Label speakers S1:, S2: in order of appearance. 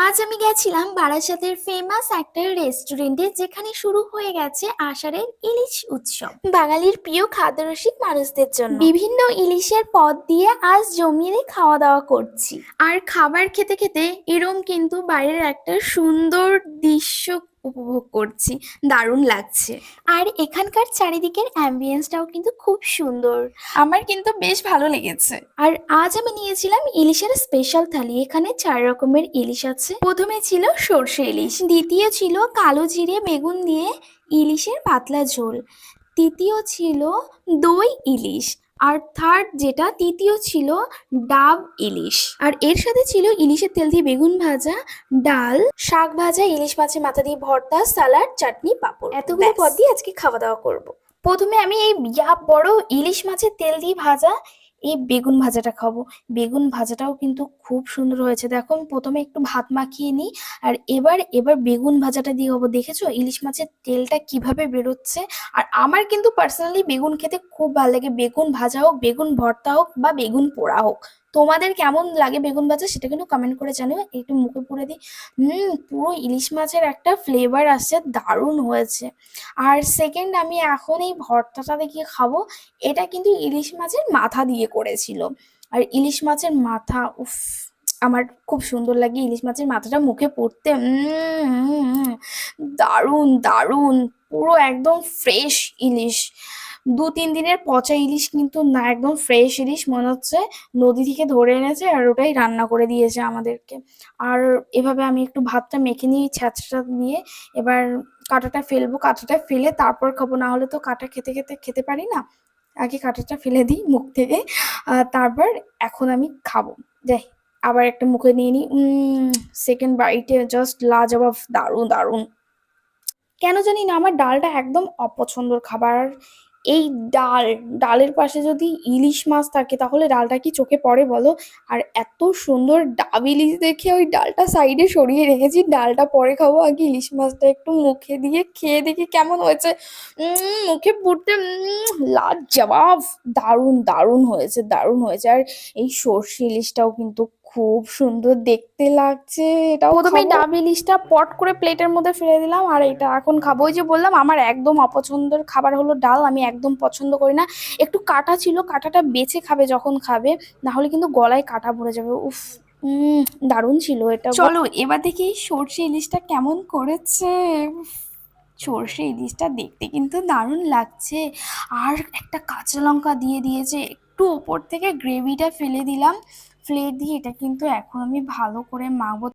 S1: আজ আমি গেছিলাম বারাসাতের ফেমাস একটা রেস্টুরেন্টে, যেখানে শুরু হয়ে গেছে আষাঢ়ের ইলিশ উৎসব। বাঙালির প্রিয় খাদ্যরসিক মানুষদের জন্য বিভিন্ন ইলিশের পদ দিয়ে আজ জমিয়ে খাওয়া দাওয়া করছি। আর খাবার খেতে খেতে এরম কিন্তু বাইরের একটা সুন্দর দৃশ্য উপভোগ করছি। দারুণ লাগছে। আর এখানকার চারিদিকের অ্যাম্বিয়েন্সটাও কিন্তু খুব সুন্দর। আমার কিন্তু বেশ ভালো লেগেছে। আর আজ আমি নিয়েছিলাম ইলিশের স্পেশাল থালি। এখানে 4 রকমের ইলিশ আছে। প্রথমে ছিল সর্ষে ইলিশ, দ্বিতীয় ছিল কালো জিরে বেগুন দিয়ে ইলিশের পাতলা ঝোল, তৃতীয় ছিল দই ইলিশ, আর তৃতীয় ছিল ডাব ইলিশ। আর এর সাথে ছিল ইলিশের তেল দিয়ে বেগুন ভাজা, ডাল, শাক ভাজা, ইলিশ মাছের মাথা দিয়ে ভর্তা, সালাড, চাটনি, পাঁপড়। এতগুলো পদ দিয়ে আজকে খাওয়া দাওয়া করব। প্রথমে আমি এই বড় ইলিশ মাছের তেল দিয়ে ভাজা এই বেগুন ভাজাটা খাবো। বেগুন ভাজাটাও কিন্তু খুব সুন্দর হয়েছে। দেখো, আমি প্রথমে একটু ভাত মাখিয়ে নিই, আর এবার বেগুন ভাজাটা দিয়ে খাবো। দেখেছো ইলিশ মাছের তেলটা কিভাবে বেরোচ্ছে? আর আমার কিন্তু পার্সোনালি বেগুন খেতে খুব ভালো লাগে। বেগুন ভাজা হোক, বেগুন ভর্তা হোক, বা বেগুন পোড়া হোক। তোমাদের কেমন লাগে বেগুন ভাজা সেটা কিন্তু কমেন্ট করে জানিও। একটু মুখে পুরে দিই। পুরো ইলিশ মাছের একটা ফ্লেভার আসছে, দারুণ হয়েছে। আর সেকেন্ড, আমি এখন এই ভর্তাটা দিয়ে খাবো। এটা কিন্তু ইলিশ মাছের মাথা দিয়ে করেছিল। আর ইলিশ মাছের মাথা, উফ, আমার খুব সুন্দর লাগে ইলিশ মাছের মাথাটা মুখে পড়তে। দারুণ দারুণ, পুরো একদম ফ্রেশ ইলিশ। 2-3 দিনের পচা ইলিশ কিন্তু না, একদম ফ্রেশ ইলিশ, মনে হচ্ছে নদী থেকে ধরে এনেছে আর ওটাই রান্না করে দিয়েছে আমাদেরকে। আর এভাবে আমি একটু ভাতটা মেখে নিই ছ্যাঁচটা দিয়ে। এবার কাঁটাটা ফেলবো, কাঁটাটা ফেলে তারপর খাবো, না হলে তো কাঁটা খেতে খেতে খেতে পারি না। আগে কাঁটাটা ফেলে দিই মুখ থেকে, তারপর এখন আমি খাবো। যাই, আবার একটা মুখে নিয়ে নিই। সেকেন্ড বাইটে জাস্ট লাজবাব, দারুণ দারুণ। কেন জানি না আমার ডালটা একদম অপছন্দর খাবার। এই ডালের পাশে যদি ইলিশ মাছ থাকে তাহলে ডালটা কি চোখে পড়ে বলো? আর এত সুন্দর ডাব ইলিশ দেখে ওই ডালটা সাইডে সরিয়ে রেখেছি। ডালটা পরে খাবো, আগে ইলিশ মাছটা একটু মুখে দিয়ে খেয়ে দেখি কেমন হয়েছে। মুখে পুড়তে লাজবাব, দারুণ দারুণ হয়েছে, দারুণ হয়েছে। আর এই সর্ষে ইলিশটাও কিন্তু খুব সুন্দর দেখতে লাগছে। এটাও প্রথমে ডাব ইলিশটা পট করে প্লেটের মধ্যে ফেলে দিলাম, আর এটা এখন খাবো। ওই যে বললাম আমার একদম অপছন্দের খাবার হলো ডাল, আমি একদম পছন্দ করি না। একটু কাটা ছিল, কাটাটা বেছে খাবে যখন খাবে, না হলে কিন্তু গলায় কাটা ভরে যাবে। উফ, দারুণ ছিল এটা। চলো এবার দেখি সর্ষে ইলিশটা কেমন করেছে। উফ, সর্ষে ইলিশটা দেখতে কিন্তু দারুণ লাগছে। আর একটা কাঁচা লঙ্কা দিয়ে দিয়েছে, একটু ওপর থেকে গ্রেভিটা ফেলে দিলাম। ফেলে দিয়ে এটা কিন্তু এখন আমি ভালো করে মাখবো।